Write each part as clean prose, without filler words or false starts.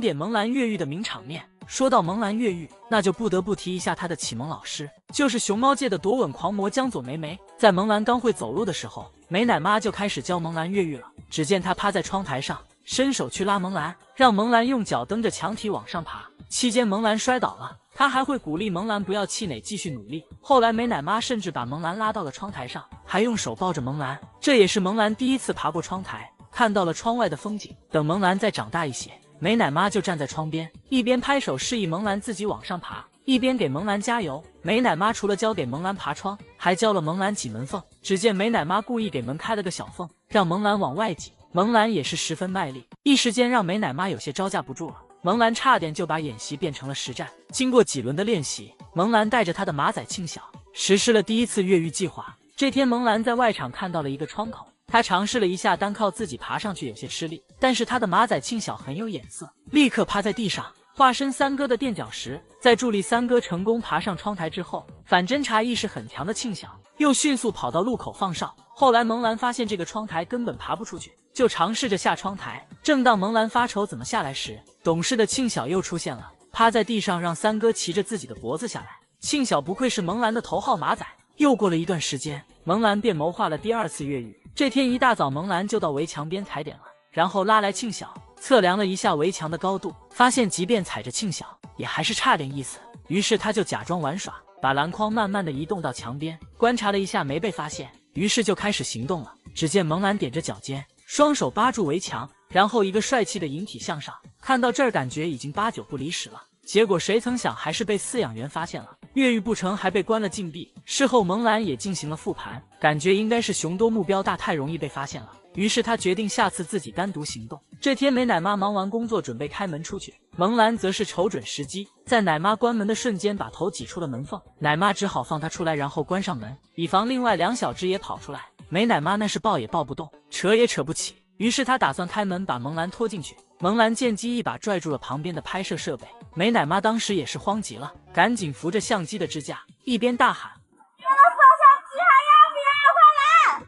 点萌兰越狱的名场面。说到萌兰越狱，那就不得不提一下她的启蒙老师，就是熊猫界的夺吻狂魔江左梅梅。在萌兰刚会走路的时候，美奶妈就开始教萌兰越狱了。只见她趴在窗台上，伸手去拉萌兰，让萌兰用脚蹬着墙体往上爬。期间萌兰摔倒了，她还会鼓励萌兰不要气馁，继续努力。后来美奶妈甚至把萌兰拉到了窗台上，还用手抱着萌兰。这也是萌兰第一次爬过窗台，看到了窗外的风景。等萌兰再长大一些，美奶妈就站在窗边，一边拍手示意萌兰自己往上爬，一边给萌兰加油。美奶妈除了教给萌兰爬窗，还教了萌兰挤门缝。只见美奶妈故意给门开了个小缝，让萌兰往外挤，萌兰也是十分卖力，一时间让美奶妈有些招架不住了。萌兰差点就把演习变成了实战。经过几轮的练习，萌兰带着她的马仔庆小实施了第一次越狱计划。这天萌兰在外场看到了一个窗口，他尝试了一下，单靠自己爬上去有些吃力，但是他的马仔庆小很有眼色，立刻趴在地上化身三哥的垫脚石。在助力三哥成功爬上窗台之后，反侦查意识很强的庆小又迅速跑到路口放哨。后来萌兰发现这个窗台根本爬不出去，就尝试着下窗台。正当萌兰发愁怎么下来时，懂事的庆小又出现了，趴在地上让三哥骑着自己的脖子下来。庆小不愧是萌兰的头号马仔。又过了一段时间，萌兰便谋划了第二次越狱。这天一大早，萌兰就到围墙边踩点了，然后拉来庆小测量了一下围墙的高度，发现即便踩着庆小也还是差点意思。于是他就假装玩耍，把篮筐慢慢的移动到墙边，观察了一下没被发现，于是就开始行动了。只见萌兰踮着脚尖，双手扒住围墙，然后一个帅气的引体向上。看到这儿感觉已经8、9不离10了，结果谁曾想还是被饲养员发现了，越狱不成还被关了禁闭。事后萌兰也进行了复盘，感觉应该是熊多目标大，太容易被发现了，于是他决定下次自己单独行动。这天美奶妈忙完工作准备开门出去，萌兰则是瞅准时机，在奶妈关门的瞬间把头挤出了门缝，奶妈只好放她出来，然后关上门，以防另外2小只也跑出来。美奶妈那是抱也抱不动，扯也扯不起，于是她打算开门把萌兰拖进去。萌兰见机一把拽住了旁边的拍摄设备，美奶妈当时也是慌极了，赶紧扶着相机的支架，一边大喊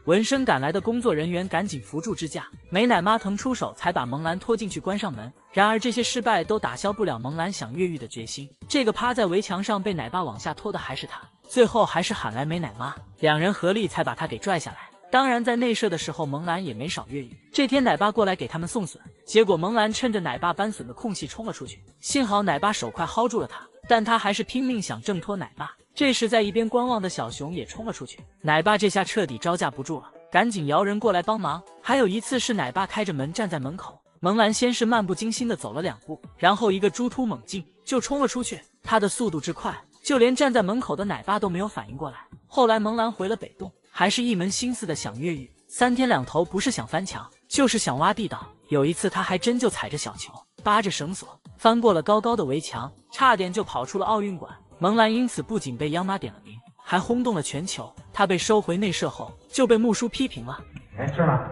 闻声赶来的工作人员赶紧扶住支架，美奶妈腾出手才把萌兰拖进去关上门。然而这些失败都打消不了萌兰想越狱的决心。这个趴在围墙上被奶爸往下拖的还是他，最后还是喊来美奶妈，2人合力才把他给拽下来。当然在内射的时候萌兰也没少越狱。这天奶爸过来给他们送笋，结果萌兰趁着奶爸搬笋的空隙冲了出去，幸好奶爸手快薅住了他，但他还是拼命想挣脱奶爸。这时在一边观望的小熊也冲了出去，奶爸这下彻底招架不住了，赶紧摇人过来帮忙。还有一次是奶爸开着门站在门口，萌兰先是漫不经心的走了2步，然后一个猪突猛进就冲了出去，他的速度之快，就连站在门口的奶爸都没有反应过来。后来萌兰回了北洞，还是一门心思的想越狱，3天2头不是想翻墙就是想挖地道。有一次他还真就踩着小球，扒着绳索翻过了高高的围墙，差点就跑出了奥运馆。萌兰因此不仅被央妈点了名，还轰动了全球。他被收回内射后就被木叔批评了，哎，是吗？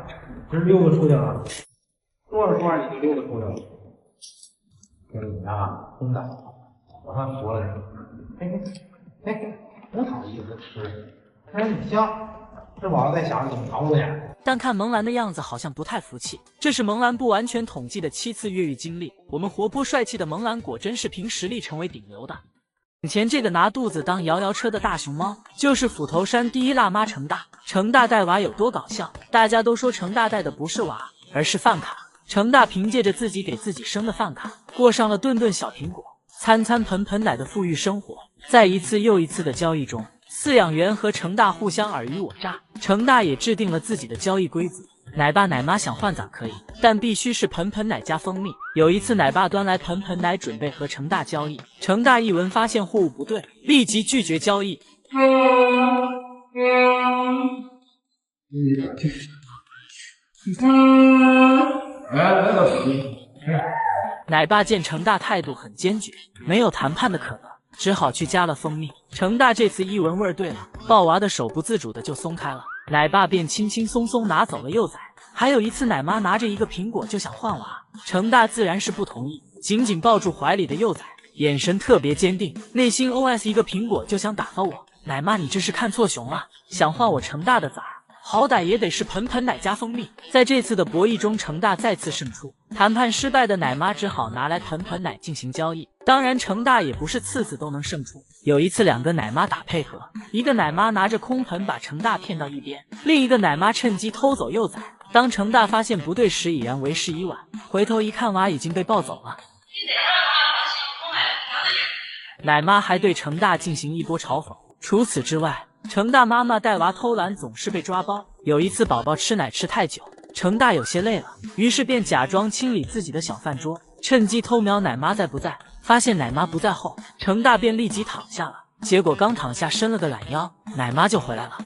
这6个出去了，多少桌你就6个出去了。跟你啊，真的，我还服了你。不好意思吃，但是你香，吃饱了再想着怎么逃出去。但看萌兰的样子好像不太服气，这是萌兰不完全统计的7次越狱经历。我们活泼帅气的萌兰果真是凭实力成为顶流的。眼前这个拿肚子当摇摇车的大熊猫，就是斧头山第一辣妈程大。程大带娃有多搞笑？大家都说程大带的不是娃，而是饭卡。程大凭借着自己给自己生的饭卡，过上了顿顿小苹果、餐餐盆盆奶的富裕生活。在一次又一次的交易中，饲养员和程大互相尔虞我诈，程大也制定了自己的交易规则。奶爸奶妈想换咋可以，但必须是盆盆奶加蜂蜜。有一次奶爸端来盆盆奶准备和程大交易，程大一闻发现货物不对，立即拒绝交易。奶爸见程大态度很坚决，没有谈判的可能，只好去加了蜂蜜。程大这次一闻味儿对了，抱娃的手不自主的就松开了，奶爸便轻轻松松拿走了幼崽。还有一次奶妈拿着一个苹果就想换娃，程大自然是不同意，紧紧抱住怀里的幼崽，眼神特别坚定，内心 OS 一个苹果就想打发我。奶妈你这是看错熊了，想换我程大的崽，好歹也得是盆盆奶加蜂蜜。在这次的博弈中，成大再次胜出，谈判失败的奶妈只好拿来盆盆奶进行交易。当然，成大也不是次次都能胜出。有一次，两个奶妈打配合，一个奶妈拿着空盆把成大骗到一边，另一个奶妈趁机偷走幼崽。当成大发现不对时，已然为时已晚，回头一看，娃已经被抱走了。奶妈还对成大进行一波嘲讽。除此之外，成大妈妈带娃偷懒总是被抓包。有一次，宝宝吃奶吃太久，成大有些累了，于是便假装清理自己的小饭桌，趁机偷瞄奶妈在不在。发现奶妈不在后，成大便立即躺下了。结果刚躺下伸了个懒腰，奶妈就回来了。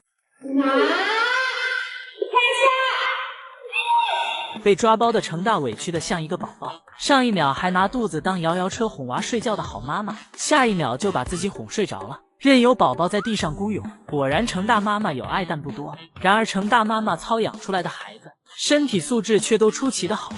被抓包的成大委屈的像一个宝宝，上一秒还拿肚子当摇摇车哄娃睡觉的好妈妈，下一秒就把自己哄睡着了，任由宝宝在地上孤勇。果然成大妈妈有爱但不多，然而成大妈妈操养出来的孩子身体素质却都出奇的好。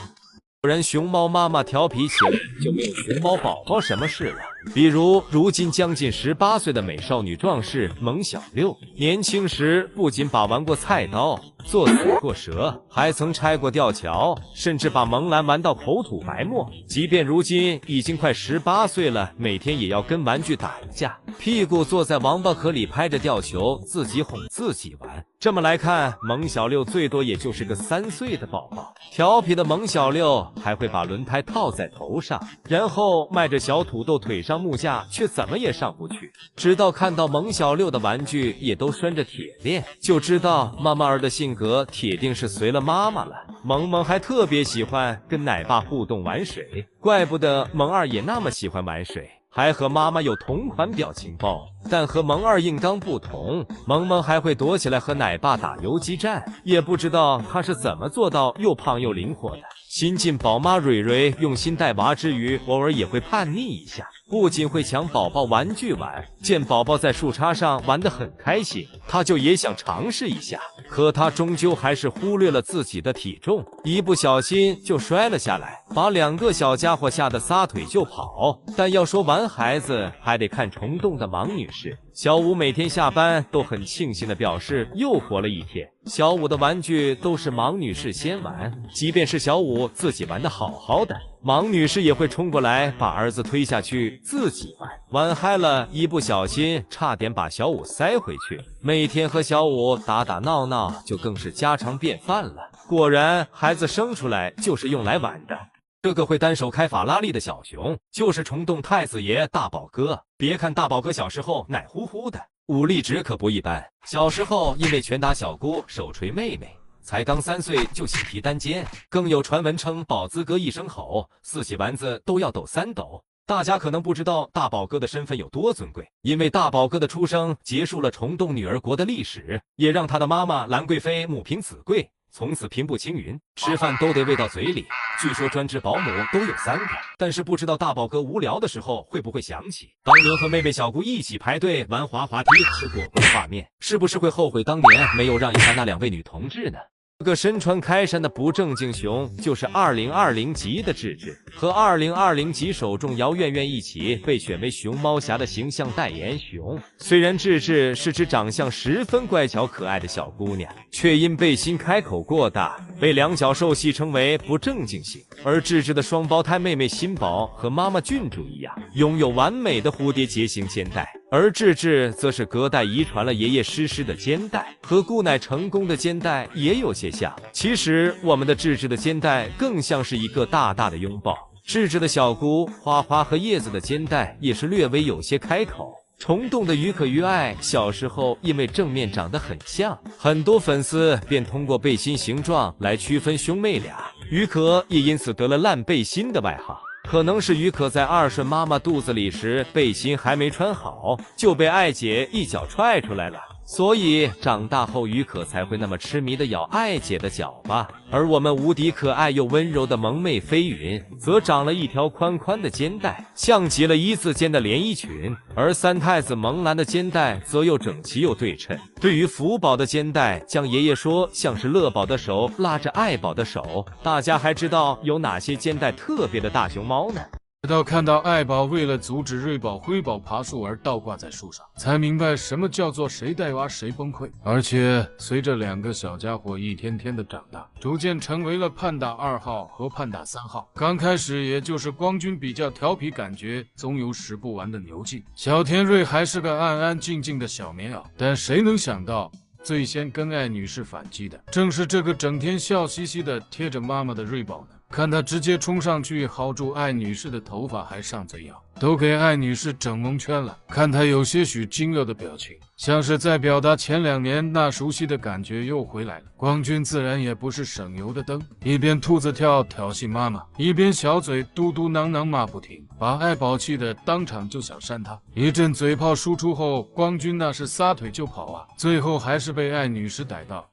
果然熊猫妈妈调皮起来就没有熊猫宝宝什么事了。比如如今将近18岁的美少女壮士蒙小六，年轻时不仅把玩过菜刀，做死过蛇，还曾拆过吊桥，甚至把萌兰玩到口吐白沫。即便如今已经快18岁了，每天也要跟玩具打一架，屁股坐在王八壳里拍着吊球，自己哄自己玩。这么来看，蒙小六最多也就是个3岁的宝宝。调皮的蒙小六还会把轮胎套在头上，然后迈着小土豆腿上木架，却怎么也上不去。直到看到蒙小六的玩具也都拴着铁链，就知道妈妈儿的性格铁定是随了妈妈了。萌萌还特别喜欢跟奶爸互动玩水，怪不得萌二也那么喜欢玩水，还和妈妈有同款表情包。但和萌二硬刚不同，萌萌还会躲起来和奶爸打游击战，也不知道他是怎么做到又胖又灵活的。新晋宝妈蕊蕊用心带娃之余，偶尔也会叛逆一下，不仅会抢宝宝玩具玩，见宝宝在树杈上玩得很开心，他就也想尝试一下。可他终究还是忽略了自己的体重，一不小心就摔了下来，把2个小家伙吓得撒腿就跑。但要说玩孩子，还得看虫洞的王女士。小五每天下班都很庆幸地表示又活了一天。小五的玩具都是芒女士先玩，即便是小五自己玩得好好的，芒女士也会冲过来把儿子推下去自己玩，玩嗨了，一不小心差点把小五塞回去。每天和小五打打闹闹就更是家常便饭了。果然，孩子生出来就是用来玩的。这个会单手开法拉利的小熊，就是虫洞太子爷大宝哥。别看大宝哥小时候奶乎乎的，武力值可不一般。小时候因为拳打小姑，手捶妹妹，才刚3岁就喜提单肩。更有传闻称宝资哥一声吼，4喜丸子都要抖3抖。大家可能不知道大宝哥的身份有多尊贵，因为大宝哥的出生结束了虫洞女儿国的历史，也让他的妈妈兰贵妃母凭子贵，从此平步青云，吃饭都得喂到嘴里。据说专职保姆都有3个，但是不知道大宝哥无聊的时候会不会想起当年和妹妹小姑一起排队玩滑滑梯吃果果的画面，是不是会后悔当年没有让一下那2位女同志呢？这个身穿开衫的不正经熊就是2020级的智智，和2020级首中姚苑苑一起被选为熊猫侠的形象代言熊。虽然智智是只长相十分乖巧可爱的小姑娘，却因背心开口过大，被两脚兽戏称为不正经型。而智智的双胞胎妹妹新宝和妈妈郡主一样，拥有完美的蝴蝶结型肩带，而智智则是隔代遗传了爷爷诗诗的肩带，和姑奶成功的肩带也有些像。其实我们的智智的肩带更像是一个大大的拥抱。智智的小姑花花和叶子的肩带也是略微有些开口。虫洞的于可于爱小时候因为正面长得很像，很多粉丝便通过背心形状来区分兄妹俩，于可也因此得了烂背心的外号。可能是于可在二顺妈妈肚子里时背心还没穿好，就被爱姐一脚踹出来了，所以长大后于可才会那么痴迷的咬爱姐的脚吧。而我们无敌可爱又温柔的萌妹飞云则长了一条宽宽的肩带，像极了一字肩的连衣裙，而三太子萌兰的肩带则又整齐又对称。对于福宝的肩带，将爷爷说像是乐宝的手拉着爱宝的手。大家还知道有哪些肩带特别的大熊猫呢？直到看到爱宝为了阻止瑞宝辉宝爬树而倒挂在树上，才明白什么叫做谁带娃谁崩溃。而且随着两个小家伙一天天的长大，逐渐成为了盼大2号和盼大3号。刚开始也就是光君比较调皮，感觉总有使不完的牛劲，小田瑞还是个安安静静的小棉袄。但谁能想到，最先跟艾女士反击的，正是这个整天笑嘻嘻的贴着妈妈的瑞宝呢。看他直接冲上去薅住艾女士的头发，还上嘴咬，都给艾女士整蒙圈了。看他有些许惊愕的表情，像是在表达前2年那熟悉的感觉又回来了。光君自然也不是省油的灯，一边兔子跳挑衅妈妈，一边小嘴嘟嘟囔囔骂不停，把艾宝气的当场就想扇他。一阵嘴炮输出后，光君那是撒腿就跑啊，最后还是被艾女士逮到，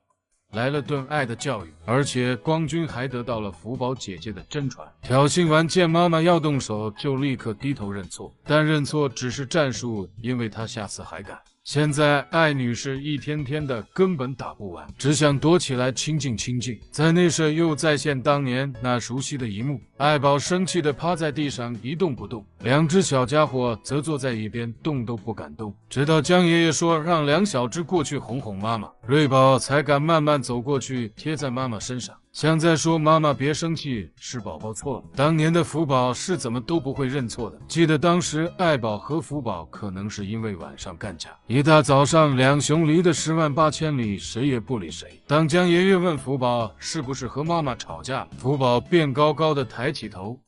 来了顿爱的教育，而且光君还得到了福宝姐姐的真传。挑衅完见妈妈要动手，就立刻低头认错，但认错只是战术，因为他下次还敢。现在艾女士一天天的根本打不完，只想躲起来亲近亲近。在内设又再现当年那熟悉的一幕，艾宝生气的趴在地上一动不动，两只小家伙则坐在一边动都不敢动，直到江爷爷说让两小只过去哄哄妈妈，瑞宝才敢慢慢走过去贴在妈妈身上，像在说妈妈别生气，是宝宝错了。当年的福宝是怎么都不会认错的，记得当时爱宝和福宝可能是因为晚上干架，一大早上两熊离得10万8千里，谁也不理谁。当江爷爷问福宝是不是和妈妈吵架，福宝便高高的抬起头，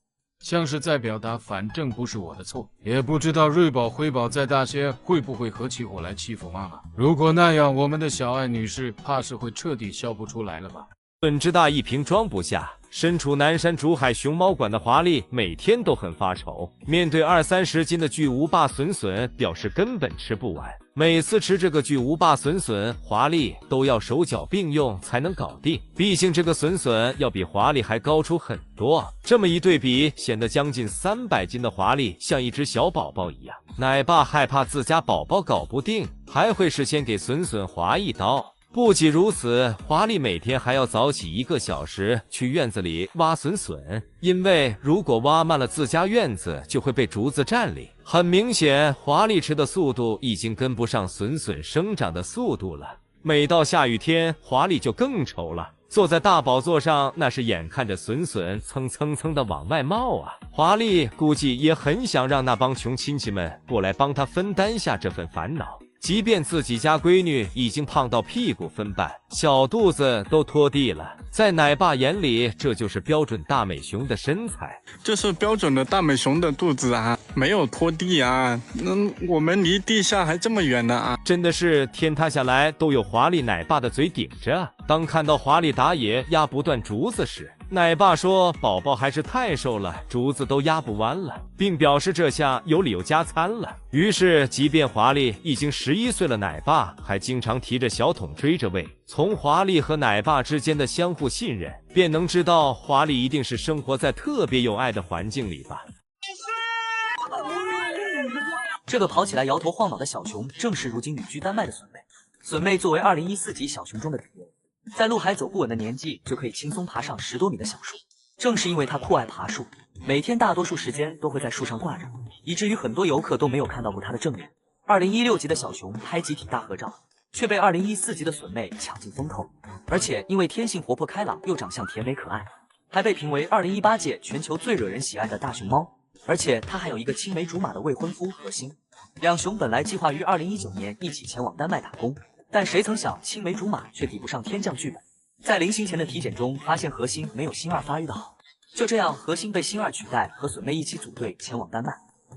像是在表达反正不是我的错。也不知道瑞宝辉宝再大些会不会合起伙来欺负妈妈，如果那样，我们的小艾女士怕是会彻底笑不出来了吧。本之大一瓶装不下，身处南山竹海熊猫馆的华丽每天都很发愁，面对20-30斤的巨无霸笋笋，表示根本吃不完。每次吃这个巨无霸笋笋，华丽都要手脚并用才能搞定，毕竟这个笋笋要比华丽还高出很多。这么一对比，显得将近300斤的华丽像一只小宝宝一样。奶爸害怕自家宝宝搞不定，还会事先给笋笋划一刀。不仅如此，华丽每天还要早起1个小时去院子里挖笋笋，因为如果挖慢了，自家院子就会被竹子占领。很明显，华丽吃的速度已经跟不上笋笋生长的速度了。每到下雨天，华丽就更愁了，坐在大宝座上，那是眼看着笋笋蹭蹭蹭的往外冒啊。华丽估计也很想让那帮穷亲戚们过来帮他分担下这份烦恼。即便自己家闺女已经胖到屁股分半，小肚子都拖地了，在奶爸眼里，这就是标准大美熊的身材。这是标准的大美熊的肚子啊，没有拖地啊。我们离地下还这么远呢啊！真的是天塌下来都有华丽奶爸的嘴顶着。当看到华丽打野压不断竹子时，奶爸说宝宝还是太瘦了，竹子都压不完了，并表示这下有理由加餐了。于是即便华丽已经11岁了，奶爸还经常提着小桶追着喂。从华丽和奶爸之间的相互信任，便能知道华丽一定是生活在特别有爱的环境里吧。这个跑起来摇头晃脑的小熊，正是如今旅居丹麦的笋妹。笋妹作为2014级小熊中的顶流，在路还走不稳的年纪就可以轻松爬上10多米的小树。正是因为她酷爱爬树，每天大多数时间都会在树上挂着，以至于很多游客都没有看到过她的正脸。2016级的小熊拍集体大合照，却被2014级的笋妹抢尽风头。而且因为天性活泼开朗，又长相甜美可爱，还被评为2018届全球最惹人喜爱的大熊猫。而且她还有一个青梅竹马的未婚夫何星，两熊本来计划于2019年一起前往丹麦打工，但谁曾想青梅竹马却抵不上天降剧本。在临行前的体检中，发现何星没有星二发育的好，就这样何星被星二取代，和笋妹一起组队前往丹麦。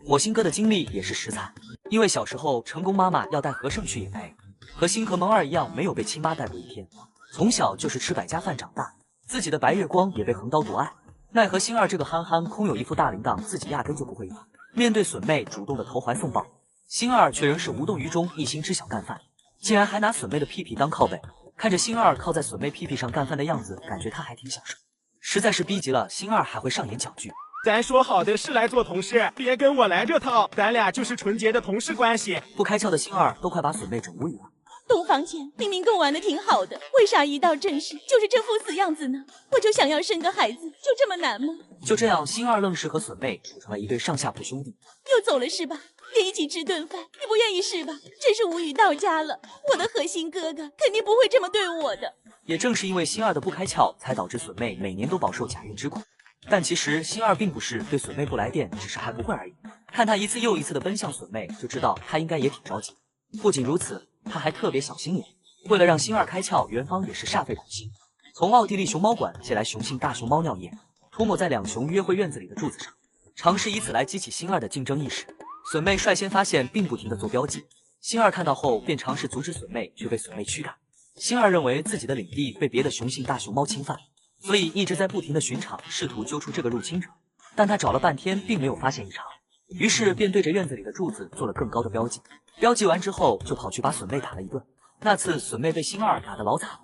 火星哥的经历也是实惨，因为小时候成功妈妈要带何胜去野培，何星和萌二一样没有被亲妈带过一天，从小就是吃百家饭长大，自己的白月光也被横刀夺爱。奈何星二这个憨憨空有一副大铃铛，自己压根就不会用。面对笋妹主动的投怀送抱，星二却仍是无动于衷，一心只想干饭，竟然还拿笋妹的屁屁当靠背。看着星二靠在笋妹屁屁上干饭的样子，感觉他还挺享受，实在是逼急了，星二还会上演搅局。咱说好的是来做同事，别跟我来这套，咱俩就是纯洁的同事关系。不开窍的星二都快把笋妹整无语了。洞房前明明跟我玩的挺好的，为啥一到正事就是这副死样子呢？我就想要生个孩子，就这么难吗？就这样，星儿愣是和笋妹处成了一对上下铺兄弟。又走了是吧？连一起吃顿饭你不愿意是吧？真是无语到家了。我的核心哥哥肯定不会这么对我的。也正是因为星儿的不开窍，才导致笋妹每年都饱受假孕之苦。但其实星儿并不是对笋妹不来电，只是还不会而已。看他一次又一次的奔向笋妹，就知道他应该也挺着急。不仅如此，他还特别小心眼。为了让星儿开窍，园方也是煞费苦心，从奥地利熊猫馆借来雄性大熊猫尿液，涂抹在两熊约会院子里的柱子上，尝试以此来激起星儿的竞争意识。笋妹率先发现，并不停地做标记。星儿看到后便尝试阻止笋妹，却被笋妹驱赶。星儿认为自己的领地被别的雄性大熊猫侵犯，所以一直在不停地巡场，试图揪出这个入侵者。但他找了半天，并没有发现异常，于是便对着院子里的柱子做了更高的标记。标记完之后，就跑去把笋妹打了一顿。那次笋妹被星儿打得老惨了，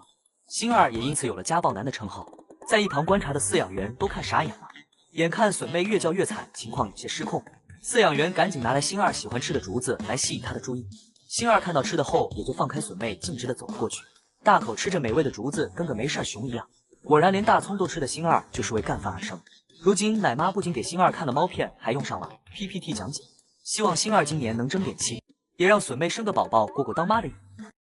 星儿也因此有了家暴男的称号。在一旁观察的饲养员都看傻眼了，眼看笋妹越叫越惨，情况有些失控。饲养员赶紧拿来星儿喜欢吃的竹子来吸引她的注意。星儿看到吃的后，也就放开笋妹，径直的走了过去，大口吃着美味的竹子，跟个没事熊一样。果然连大葱都吃的星儿，就是为干饭而生。如今奶妈不仅给星儿看了猫片，还用上了 PPT 讲解，希望星儿今年能争点气，也让笋妹生个宝宝过过当妈的瘾。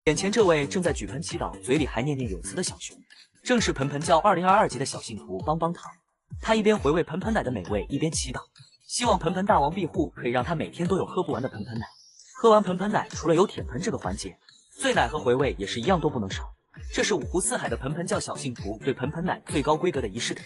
眼前这位正在举盆祈祷，嘴里还念念有词的小熊，正是盆盆教2022级的小信徒邦邦糖。他一边回味盆盆奶的美味，一边祈祷，希望盆盆大王庇护，可以让他每天都有喝不完的盆盆奶。喝完盆盆奶，除了有舔盆这个环节，醉奶和回味也是一样都不能少。这是五湖四海的盆盆教小信徒对盆盆奶最高规格的仪式感。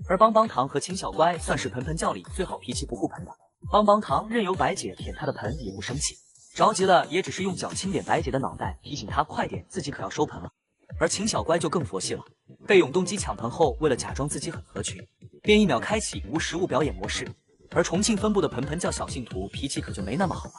而邦邦糖和秦小乖算是盆盆教里最好脾气不护盆的。邦邦糖任由白姐舔他的盆也不生气，着急了也只是用脚轻点白姐的脑袋，提醒她快点，自己可要收盆了。而秦小乖就更佛系了，被永动机抢盆后，为了假装自己很合群，便1秒开启无实物表演模式。而重庆分部的盆盆教小信徒脾气可就没那么好了。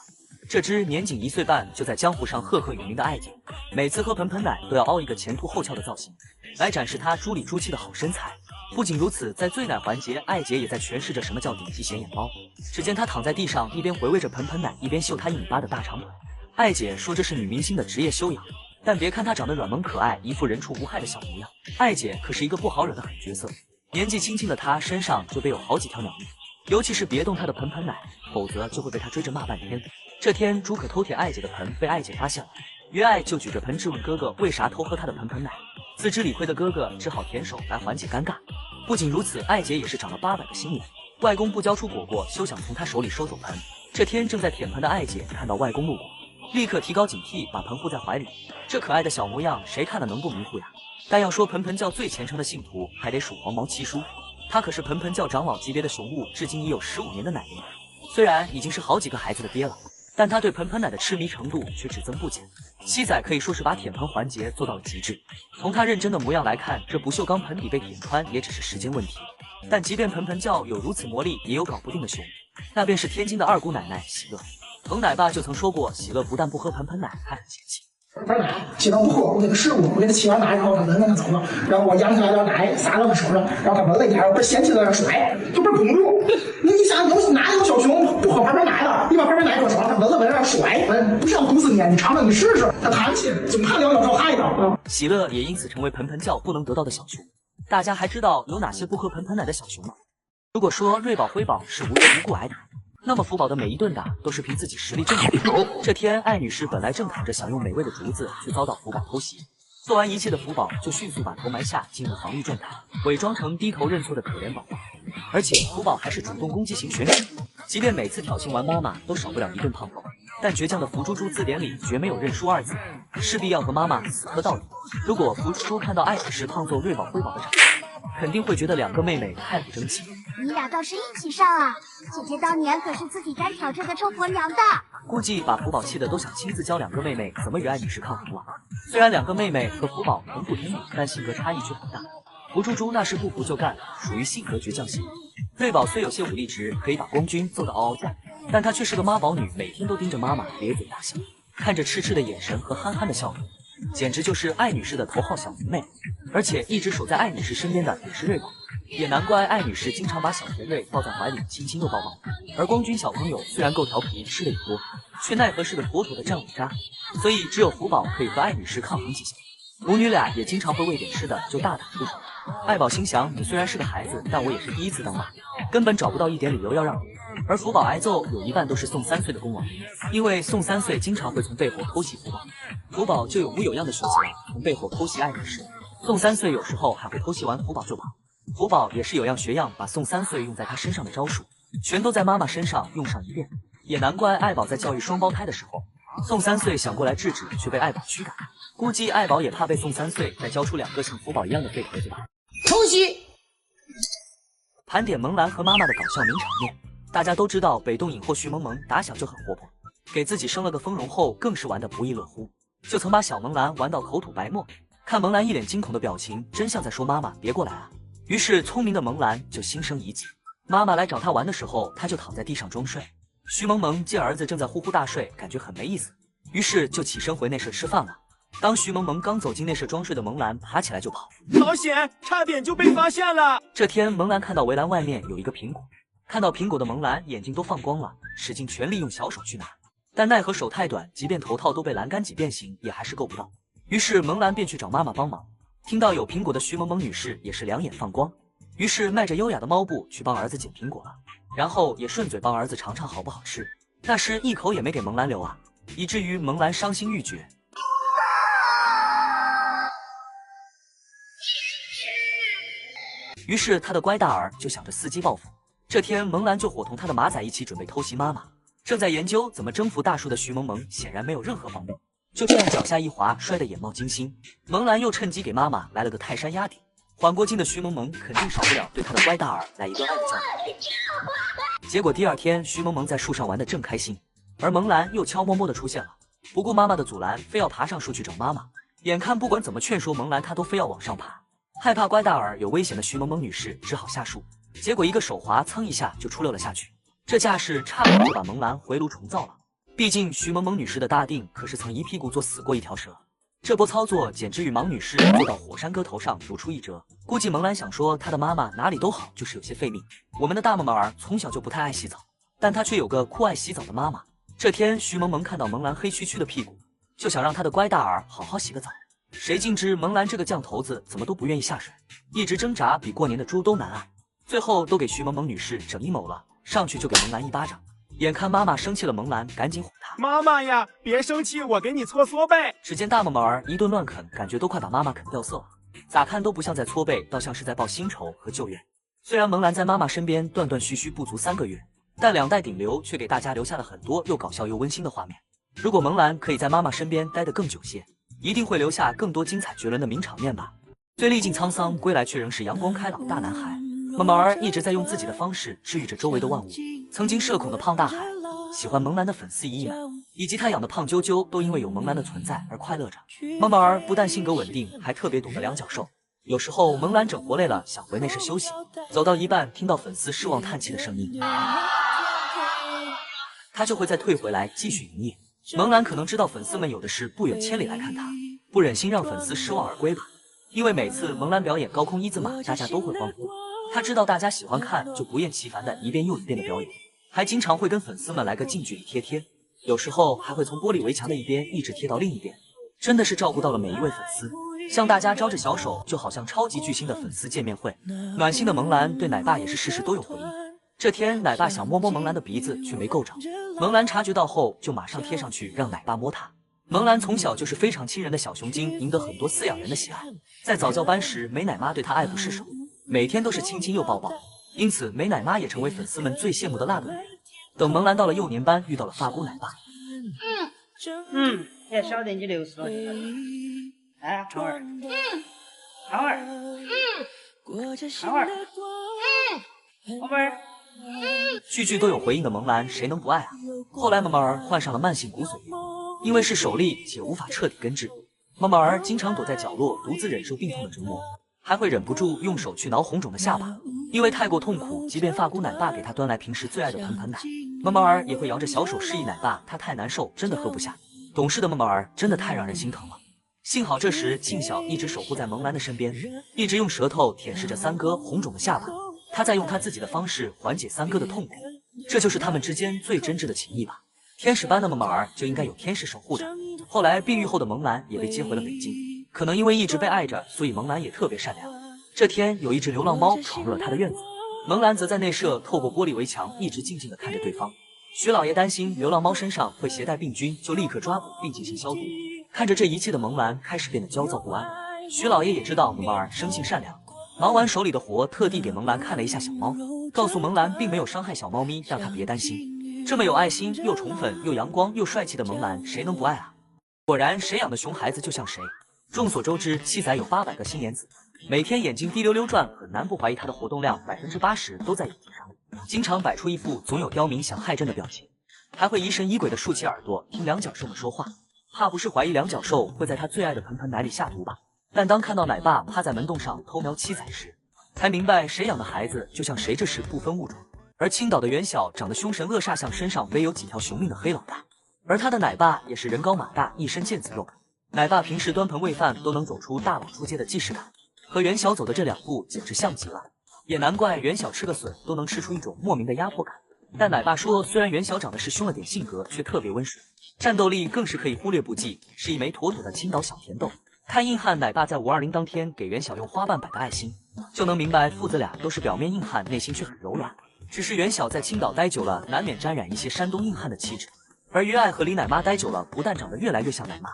这只年仅1岁半就在江湖上赫赫有名的爱姐，每次喝盆盆奶都要凹一个前凸后翘的造型，来展示她猪里猪气的好身材。不仅如此，在醉奶环节，爱姐也在诠释着什么叫顶级显眼包。只见她躺在地上，一边回味着盆盆奶，一边秀她1米8的大长腿。爱姐说这是女明星的职业修养，但别看她长得软萌可爱，一副人畜无害的小模样，爱姐可是一个不好惹的狠角色。年纪轻轻的她身上就背有好几条鸟命，尤其是别动她的盆盆奶，否则就会被她追着骂半天。这天，猪可偷舔爱姐的盆被爱姐发现了，约爱就举着盆质问哥哥为啥偷喝她的盆盆奶。自知理亏的哥哥只好舔手来缓解尴尬。不仅如此，爱姐也是长了800个心眼，外公不交出果果，休想从她手里收走盆。这天正在舔盆的爱姐看到外公路过，立刻提高警惕，把盆护在怀里。这可爱的小模样，谁看了能不迷糊呀？但要说盆盆教最虔诚的信徒，还得数黄毛七叔，他可是盆盆教长老级别的雄物，至今已有15年的奶龄。虽然已经是好几个孩子的爹了，但他对盆盆奶的痴迷程度却只增不减。七仔可以说是把舔盆环节做到了极致。从他认真的模样来看，这不锈钢盆底被舔穿也只是时间问题。但即便盆盆教有如此魔力，也有搞不定的熊，那便是天津的二姑奶奶喜乐。彭奶爸就曾说过，喜乐不但不喝盆盆奶，还很嫌弃。盆奶基本不喝，我给他试过，我给他沏完奶以后，他闻闻他走了，然后我舀起来点奶撒到他手上，然后他闻了一下，不是嫌弃在那甩，就不是公主。你想哪有小熊不喝盆盆奶了？你把盆盆奶搁手上，他闻了闻那甩，不是要毒死你，你尝尝你试试。他叹气，总怕聊聊着害的。喜乐也因此成为盆盆教不能得到的小熊。大家还知道有哪些不喝盆盆奶的小熊吗？如果说瑞宝、辉宝是无缘无故挨打，那么福宝的每一顿打都是凭自己实力挣来的。这天，艾女士本来正躺着享用美味的竹子，却遭到福宝偷袭。做完一切的福宝就迅速把头埋下，进入防御状态，伪装成低头认错的可怜宝宝。而且福宝还是主动攻击型选手，即便每次挑衅完妈妈都少不了一顿胖揍，但倔强的福猪猪字典里绝没有认输2字，势必要和妈妈死磕到底。如果福猪猪看到艾女士胖揍瑞宝、辉宝的场面，肯定会觉得2个妹妹太不争气。你俩倒是一起上啊！姐姐当年可是自己单挑这个臭婆娘的。估计把福宝气的都想亲自教2个妹妹怎么与艾女士抗衡了。虽然2个妹妹和福宝同父同母，但性格差异却很大。福猪猪那是不服就干，属于性格倔强型。瑞宝虽有些武力值，可以把光君揍得嗷嗷叫，但她却是个妈宝女，每天都盯着妈妈咧嘴大笑，看着痴痴的眼神和憨憨的笑容，简直就是艾女士的头号小迷妹。而且一直守在艾女士身边的也是瑞宝，也难怪艾女士经常把小福瑞抱在怀里亲亲又抱抱。而光君小朋友虽然够调皮，吃的也多，却奈何是个妥妥的战五渣，所以只有福宝可以和艾女士抗衡几下。母女俩也经常会为点吃的就大打出手。艾宝心想，你虽然是个孩子，但我也是第一次当妈，根本找不到一点理由要让你。而福宝挨揍有一半都是宋3岁的功劳，因为宋3岁经常会从背后偷袭福宝，福宝就有模有样的学起来从背后偷袭艾女士。宋3岁有时候还会偷袭完福宝就跑，福宝也是有样学样，把宋3岁用在他身上的招数全都在妈妈身上用上一遍。也难怪艾宝在教育双胞胎的时候，宋3岁想过来制止，却被艾宝驱赶。估计艾宝也怕被宋3岁再教出2个像福宝一样的废头子吧。偷袭。盘点萌兰和妈妈的搞笑名场面。大家都知道北洞影后徐萌萌打小就很活泼，给自己生了个丰容后更是玩得不亦乐乎，就曾把小萌兰玩到口吐白沫。看萌兰一脸惊恐的表情，真像在说妈妈别过来啊。于是聪明的萌兰就心生一计，妈妈来找她玩的时候，她就躺在地上装睡。徐萌萌见儿子正在呼呼大睡，感觉很没意思，于是就起身回内舍吃饭了。当徐萌萌刚走进内舍装睡的萌兰爬起来就跑，好险，差点就被发现了。这天萌兰看到围栏外面有一个苹果，看到苹果的萌兰眼睛都放光了，使尽全力用小手去拿，但奈何手太短，即便头套都被栏杆挤变形，也还是够不到。于是萌兰便去找妈妈帮忙。听到有苹果的徐萌萌女士也是两眼放光，于是迈着优雅的猫步去帮儿子捡苹果了，然后也顺嘴帮儿子尝尝好不好吃，那是一口也没给萌兰留啊，以至于萌兰伤心欲绝。于是他的乖大儿就想着伺机报复。这天萌兰就伙同他的马仔一起准备偷袭妈妈，正在研究怎么征服大树的徐萌萌显然没有任何防备，就这样脚下一滑，摔得眼冒金星。萌兰又趁机给妈妈来了个泰山压顶，缓过劲的徐萌萌肯定少不了对他的乖大儿来一顿爱的教育。结果第二天徐萌萌在树上玩得正开心，而萌兰又悄摸摸的出现了，不顾妈妈的阻拦，非要爬上树去找妈妈。眼看不管怎么劝说萌兰，她都非要往上爬，害怕乖大儿有危险的徐萌萌女士只好下树，结果一个手滑，噌一下就出溜了下去。这架势差点就把萌兰回炉重造了。毕竟徐萌萌女士的大腚可是曾一屁股坐死过一条蛇，这波操作简直与芒女士坐到火山哥头上如出一辙。估计萌兰想说她的妈妈哪里都好，就是有些费命。我们的大萌萌儿从小就不太爱洗澡，但她却有个酷爱洗澡的妈妈。这天徐萌萌看到萌兰黑黢黢的屁股，就想让她的乖大儿好好洗个澡。谁竟知萌兰这个犟头子怎么都不愿意下水，一直挣扎比过年的猪都难啊！最后都给徐萌萌女士整阴谋了，上去就给萌兰一巴掌。眼看妈妈生气了，萌兰赶紧哄她：“妈妈呀，别生气，我给你搓搓背。”只见大萌萌儿一顿乱啃，感觉都快把妈妈啃掉色了，咋看都不像在搓背，倒像是在报新仇和旧怨。虽然萌兰在妈妈身边断断续续不足3个月，但2代顶流却给大家留下了很多又搞笑又温馨的画面。如果萌兰可以在妈妈身边待得更久些，一定会留下更多精彩绝伦的名场面吧。最历尽沧桑归来，却仍是阳光开朗大男孩。萌萌儿一直在用自己的方式治愈着周围的万物。曾经社恐的胖大海，喜欢萌兰的粉丝姨姨们，以及他养的胖啾啾，都因为有萌兰的存在而快乐着。萌萌儿不但性格稳定，还特别懂得两脚兽。有时候萌兰整活累了，想回内室休息，走到一半听到粉丝失望叹气的声音，他就会再退回来继续营业。萌兰可能知道粉丝们有的是不远千里来看他，不忍心让粉丝失望而归吧。因为每次萌兰表演高空一字马，大家都会欢呼。他知道大家喜欢看，就不厌其烦的一遍又一遍的表演，还经常会跟粉丝们来个近距离贴，有时候还会从玻璃围墙的一边一直贴到另一边，真的是照顾到了每一位粉丝，向大家招着小手，就好像超级巨星的粉丝见面会。暖心的萌兰对奶爸也是事事都有回应。这天奶爸想摸摸萌兰的鼻子，却没够着，萌兰察觉到后就马上贴上去让奶爸摸她。萌兰从小就是非常亲人的小熊精，赢得很多饲养人的喜爱。在早教班时，美奶妈对她爱不释手，每天都是亲亲又抱抱，因此美奶妈也成为粉丝们最羡慕的那个女人。等萌兰到了幼年班，遇到了发姑奶爸。也晓得你60了。哎，长儿。长儿。长儿。宝贝儿。句句都有回应的萌兰，谁能不爱啊？后来萌萌儿患上了慢性骨髓炎，因为是首例且无法彻底根治，萌萌儿经常躲在角落，独自忍受病痛的折磨，还会忍不住用手去挠红肿的下巴。因为太过痛苦，即便发姑奶爸给她端来平时最爱的盆盆奶，萌萌儿也会摇着小手示意奶爸，她太难受，真的喝不下。懂事的萌萌儿真的太让人心疼了。幸好这时庆晓一直守护在萌兰的身边，一直用舌头舔舐着三哥红肿的下巴，他在用他自己的方式缓解三哥的痛苦，这就是他们之间最真挚的情谊吧。天使般的萌萌儿就应该有天使守护着，后来病愈后的萌兰也被接回了北京，可能因为一直被爱着，所以萌兰也特别善良。这天有一只流浪猫闯入了他的院子，萌兰则在内舍透过玻璃围墙一直静静地看着对方。徐老爷担心流浪猫身上会携带病菌，就立刻抓捕并进行消毒。看着这一切的萌兰开始变得焦躁不安。徐老爷也知道萌儿生性善良，忙完手里的活，特地给萌兰看了一下小猫，告诉萌兰并没有伤害小猫咪，让她别担心。这么有爱心又宠粉又阳光又帅气的萌兰，谁能不爱啊？果然谁养的熊孩子就像谁。众所周知，7载有800个新颜子，每天眼睛滴溜溜转，很难不怀疑他的活动量80%都在眼睛上，经常摆出一副总有刁民想害朕的表情，还会疑神疑鬼的竖起耳朵听两脚兽们说话，怕不是怀疑两脚兽会在他最爱的盆盆奶里下毒吧？但当看到奶爸趴在门洞上偷瞄7载时，才明白谁养的孩子就像谁，这是不分物种。而青岛的袁晓长得凶神恶煞，像身上背有几条熊命的黑老大，而他的奶爸也是人高马大，一身腱子肉。奶爸平时端盆喂饭都能走出大佬出街的既视感，和袁晓走的这2步简直像极了。也难怪袁晓吃个笋都能吃出一种莫名的压迫感。但奶爸说，虽然袁晓长得是凶了点，性格却特别温顺，战斗力更是可以忽略不计，是一枚妥妥的青岛小甜豆。看硬汉奶爸在520当天给袁晓用花瓣摆的爱心，就能明白父子俩都是表面硬汉，内心却很柔软。只是袁晓在青岛待久了，难免沾染一些山东硬汉的气质，而于爱和李奶妈待久了，不但长得越来越像奶妈，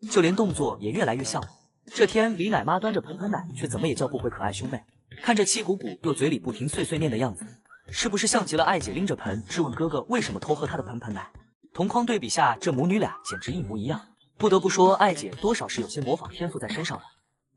就连动作也越来越像了。这天，李奶妈端着盆盆奶，却怎么也叫不回可爱兄妹，看着气鼓鼓又嘴里不停碎碎念的样子，是不是像极了爱姐拎着盆质问哥哥为什么偷喝她的盆盆奶？同框对比下，这母女俩简直一模一样。不得不说，爱姐多少是有些模仿天赋在身上的。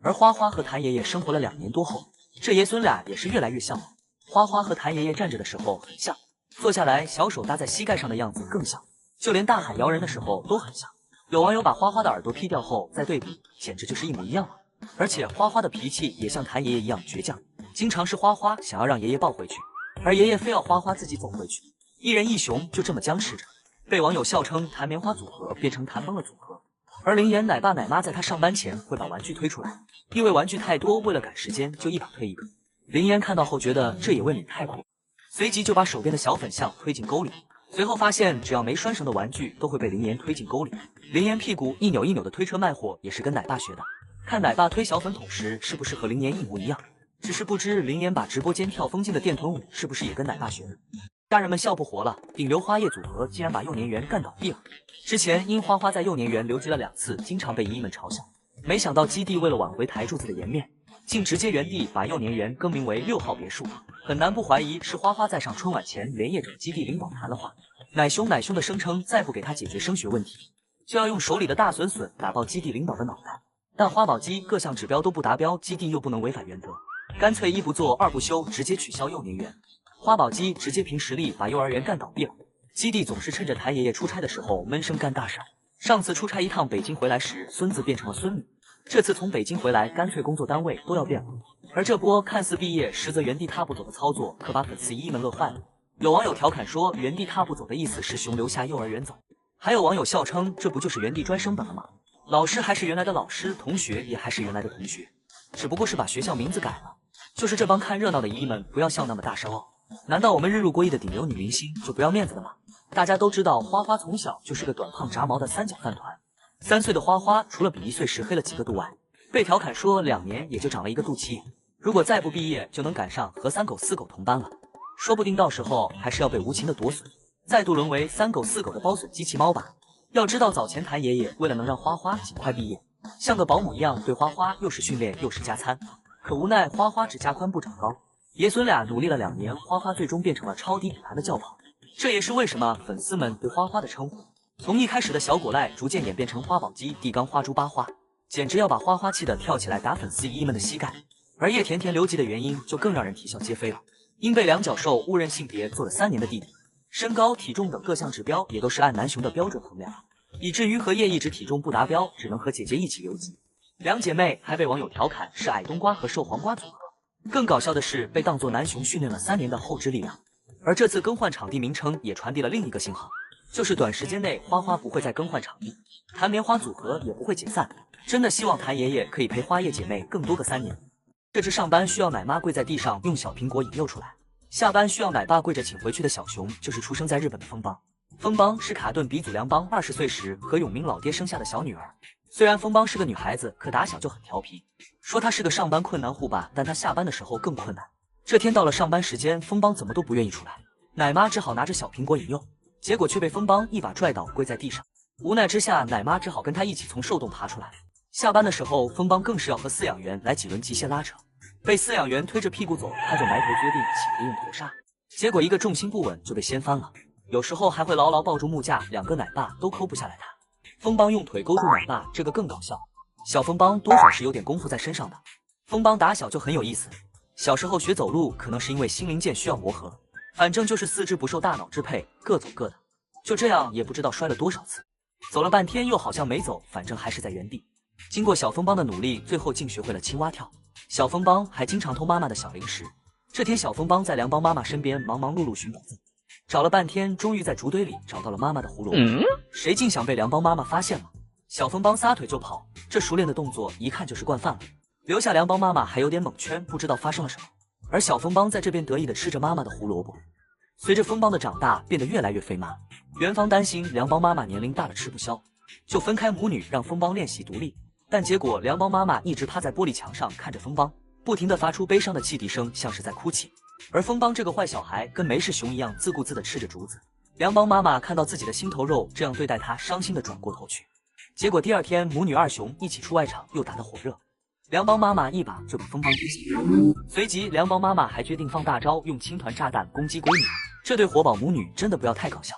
而花花和谭爷爷生活了2年多后，这爷孙俩也是越来越像了。花花和谭爷爷站着的时候很像，坐下来小手搭在膝盖上的样子更像，就连大喊摇人的时候都很像。有网友把花花的耳朵劈掉后再对比，简直就是一模一样了。而且花花的脾气也像谭爷爷一样倔强，经常是花花想要让爷爷抱回去，而爷爷非要花花自己走回去，一人一熊就这么僵持着，被网友笑称弹棉花组合变成弹崩了组合。而林妍奶爸奶妈在他上班前会把玩具推出来，因为玩具太多，为了赶时间就一把推一个。林妍看到后觉得这也未免太酷，随即就把手边的小粉象推进沟里，随后发现只要没拴绳的玩具都会被林妍推进沟里。林妍屁股一扭一扭的推车卖货也是跟奶爸学的，看奶爸推小粉桶时是不是和林妍一模一样，只是不知林妍把直播间跳风镜的电臀舞是不是也跟奶爸学的。家人们笑不活了，顶流花叶组合竟然把幼年园干倒闭了。之前因花花在幼年园留级了2次，经常被姨姨们嘲笑，没想到基地为了挽回台柱子的颜面，竟直接原地把幼年园更名为6号别墅，很难不怀疑是花花在上春晚前连夜找基地领导谈了话，奶凶的声称再不给他解决升学问题，就要用手里的大笋笋打爆基地领导的脑袋。但花宝鸡各项指标都不达标，基地又不能违反原则，干脆1不做2不休，直接取消幼年园。花宝鸡直接凭实力把幼儿园干倒闭了。基地总是趁着谭爷爷出差的时候闷声干大事，上次出差一趟北京回来时，孙子变成了孙女，这次从北京回来，干脆工作单位都要变了。而这波看似毕业，实则原地踏步走的操作，可把粉丝姨姨们乐坏了。有网友调侃说，原地踏步走的意思是熊留下幼儿园走，还有网友笑称，这不就是原地专升本了吗？老师还是原来的老师，同学也还是原来的同学，只不过是把学校名字改了。就是这帮看热闹的姨姨们不要笑那么大声哦。难道我们日入过亿的顶流女明星就不要面子了吗？大家都知道花花从小就是个短胖炸毛的3角饭团，3岁的花花除了比1岁时黑了几个度外，被调侃说2年也就长了一个肚脐眼，如果再不毕业就能赶上和3狗4狗同班了，说不定到时候还是要被无情的夺笋，再度沦为3狗4狗的包笋机器猫吧。要知道早前谭爷爷为了能让花花尽快毕业，像个保姆一样对花花又是训练又是加餐，可无奈花花只加宽不长高，爷孙俩努力了2年，花花最终变成了超低底盘的轿跑。这也是为什么粉丝们对花花的称呼从一开始的小果赖逐渐演变成花宝鸡、地缸花猪八花，简直要把花花气得跳起来打粉丝姨姨们的膝盖。而叶甜甜留级的原因就更让人啼笑皆非了，因被两脚兽误认性别做了3年的弟弟，身高体重等各项指标也都是按男熊的标准衡量，以至于荷叶一直体重不达标，只能和姐姐一起留级。两姐妹还被网友调侃是矮冬瓜和瘦黄瓜组合，更搞笑的是被当作男熊训练了3年的后肢力量。而这次更换场地名称也传递了另一个信号，就是短时间内花花不会再更换场地，弹棉花组合也不会解散。真的希望谭爷爷可以陪花叶姐妹更多个3年。这只上班需要奶妈跪在地上用小苹果引诱出来，下班需要奶爸跪着请回去的小熊，就是出生在日本的风帮。风邦是卡顿鼻祖梁邦20岁时和永明老爹生下的小女儿。虽然风邦是个女孩子，可打小就很调皮。说她是个上班困难户吧，但她下班的时候更困难。这天到了上班时间，风邦怎么都不愿意出来，奶妈只好拿着小苹果引诱，结果却被风邦一把拽倒，跪在地上。无奈之下，奶妈只好跟她一起从兽洞爬出来。下班的时候，风邦更是要和饲养员来几轮极限拉扯，被饲养员推着屁股走，他就埋头决定起来用头杀，结果一个重心不稳就被掀翻了。有时候还会牢牢抱住木架，两个奶爸都抠不下来他。风邦用腿勾住奶爸，这个更搞笑。小风邦多少是有点功夫在身上的。风邦打小就很有意思，小时候学走路可能是因为心灵腱需要磨合，反正就是四肢不受大脑支配，各走各的。就这样也不知道摔了多少次，走了半天又好像没走，反正还是在原地。经过小风邦的努力，最后竟学会了青蛙跳。小风邦还经常偷妈妈的小零食。这天小风邦在梁邦妈妈身边忙忙碌碌寻宝子，找了半天，终于在竹堆里找到了妈妈的胡萝卜。谁竟想被梁邦妈妈发现了，小风邦撒腿就跑，这熟练的动作一看就是惯犯了，留下梁邦妈妈还有点蒙圈，不知道发生了什么。而小风邦在这边得意的吃着妈妈的胡萝卜。随着风邦的长大，变得越来越肥妈，园方担心梁邦妈妈年龄大了吃不消，就分开母女让风邦练习独立。但结果梁邦妈妈一直趴在玻璃墙上看着风邦，不停地发出悲伤的汽笛声，像是在哭泣。而风邦这个坏小孩跟没事熊一样自顾自地吃着竹子。梁邦妈妈看到自己的心头肉这样对待他，伤心地转过头去。结果第二天母女二熊一起出外场，又打得火热，梁邦妈妈一把就把风邦推醒。随即梁邦妈妈还决定放大招，用氢团炸弹攻击闺女。这对活宝母女真的不要太搞笑。